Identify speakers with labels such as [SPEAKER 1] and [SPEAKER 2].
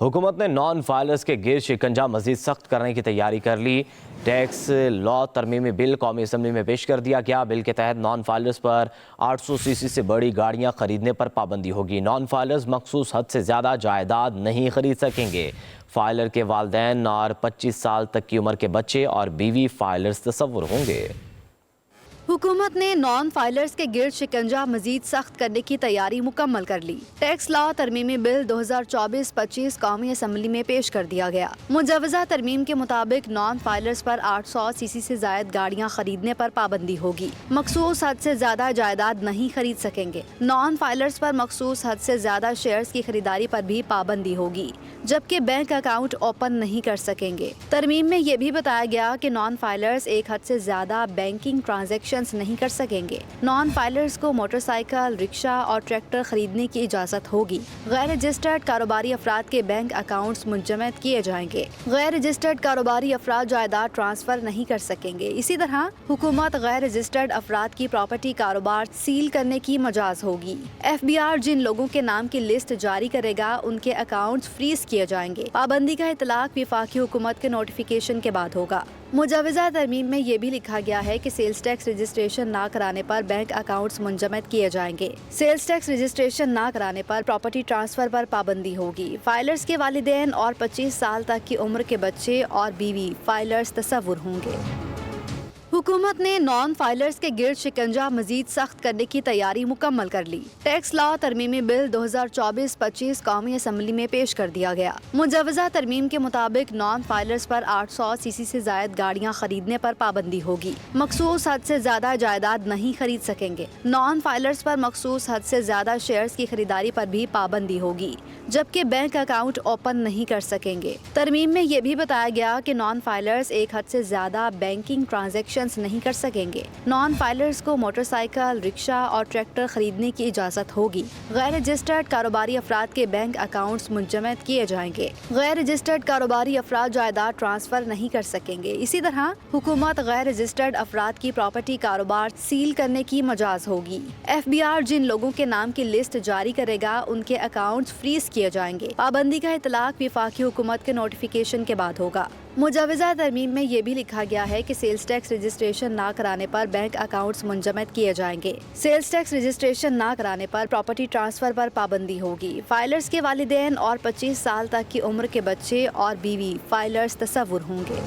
[SPEAKER 1] حکومت نے non filers کے گرد شکنجہ مزید سخت کرنے کی تیاری کر لی۔ ٹیکس لا ترمیمی بل قومی اسمبلی میں پیش کر دیا گیا۔ بل کے تحت نان فائلرز پر 800 سی سی سے بڑی گاڑیاں خریدنے پر پابندی ہوگی۔ نان فائلرز مخصوص حد سے زیادہ جائیداد نہیں خرید سکیں گے۔ فائلر کے والدین اور 25 سال تک کی عمر کے بچے اور بیوی فائلرز تصور ہوں گے۔
[SPEAKER 2] حکومت نے نان فائلرز کے گرد شکنجہ مزید سخت کرنے کی تیاری مکمل کر لی۔ ٹیکس لا ترمیمی بل 2024-25 قومی اسمبلی میں پیش کر دیا گیا۔ مجوزہ ترمیم کے مطابق نان فائلرز پر 800 سی سی سے زائد گاڑیاں خریدنے پر پابندی ہوگی۔ مخصوص حد سے زیادہ جائیداد نہیں خرید سکیں گے۔ نان فائلرز پر مخصوص حد سے زیادہ شیئرز کی خریداری پر بھی پابندی ہوگی، جبکہ بینک اکاؤنٹ اوپن نہیں کر سکیں گے۔ ترمیم میں یہ بھی بتایا گیا کہ نان فائلرز ایک حد سے زیادہ بینکنگ ٹرانزیکشن نہیں کر سکیں گے۔ نان فائلرز کو موٹر سائیکل، رکشہ اور ٹریکٹر خریدنے کی اجازت ہوگی۔ غیر رجسٹرڈ کاروباری افراد کے بینک اکاؤنٹس منجمد کیے جائیں گے۔ غیر رجسٹرڈ کاروباری افراد جائیداد ٹرانسفر نہیں کر سکیں گے۔ اسی طرح حکومت غیر رجسٹرڈ افراد کی پراپرٹی کاروبار سیل کرنے کی مجاز ہوگی۔ FBR جن لوگوں کے نام کی لسٹ جاری کرے گا ان کے اکاؤنٹس فریز کیے جائیں گے۔ پابندی کا اطلاق وفاقی حکومت کے نوٹیفیکیشن کے بعد ہوگا۔ مجوزہ ترمیم میں یہ بھی لکھا گیا ہے کہ سیلز ٹیکس رجسٹریشن نہ کرانے پر بینک اکاؤنٹس منجمد کیے جائیں گے۔ سیلز ٹیکس رجسٹریشن نہ کرانے پر پراپرٹی ٹرانسفر پر پابندی ہوگی۔ فائلرز کے والدین اور 25 سال تک کی عمر کے بچے اور بیوی فائلرز تصور ہوں گے۔ حکومت نے نان فائلرز کے گرد شکنجہ مزید سخت کرنے کی تیاری مکمل کر لی۔ ٹیکس لا ترمیمی بل 2024-25 قومی اسمبلی میں پیش کر دیا گیا۔ مجوزہ ترمیم کے مطابق نان فائلرز پر 800 سی سی سے زائد گاڑیاں خریدنے پر پابندی ہوگی۔ مخصوص حد سے زیادہ جائیداد نہیں خرید سکیں گے۔ نان فائلرز پر مخصوص حد سے زیادہ شیئرز کی خریداری پر بھی پابندی ہوگی، جبکہ بینک اکاؤنٹ اوپن نہیں کر سکیں گے۔ ترمیم میں یہ بھی بتایا گیا کہ نان فائلرز ایک حد سے زیادہ بینکنگ ٹرانزیکشن نہیں کر سکیں گے۔ نان فائلرز کو موٹر سائیکل، رکشہ اور ٹریکٹر خریدنے کی اجازت ہوگی۔ غیر رجسٹرڈ کاروباری افراد کے بینک اکاؤنٹس منجمد کیے جائیں گے۔ غیر رجسٹرڈ کاروباری افراد جائیداد ٹرانسفر نہیں کر سکیں گے۔ اسی طرح حکومت غیر رجسٹرڈ افراد کی پراپرٹی کاروبار سیل کرنے کی مجاز ہوگی۔ FBR جن لوگوں کے نام کی لسٹ جاری کرے گا ان کے اکاؤنٹس فریز کیے جائیں گے۔ پابندی کا اطلاق وفاقی حکومت کے نوٹیفیکیشن کے بعد ہوگا۔ مجوزہ ترمیم میں یہ بھی لکھا گیا ہے کہ سیلز ٹیکس رجسٹریشن نہ کرانے پر بینک اکاؤنٹس منجمد کیے جائیں گے۔ سیلز ٹیکس رجسٹریشن نہ کرانے پر پراپرٹی ٹرانسفر پر پابندی ہوگی۔ فائلرز کے والدین اور 25 سال تک کی عمر کے بچے اور بیوی فائلرز تصور ہوں گے۔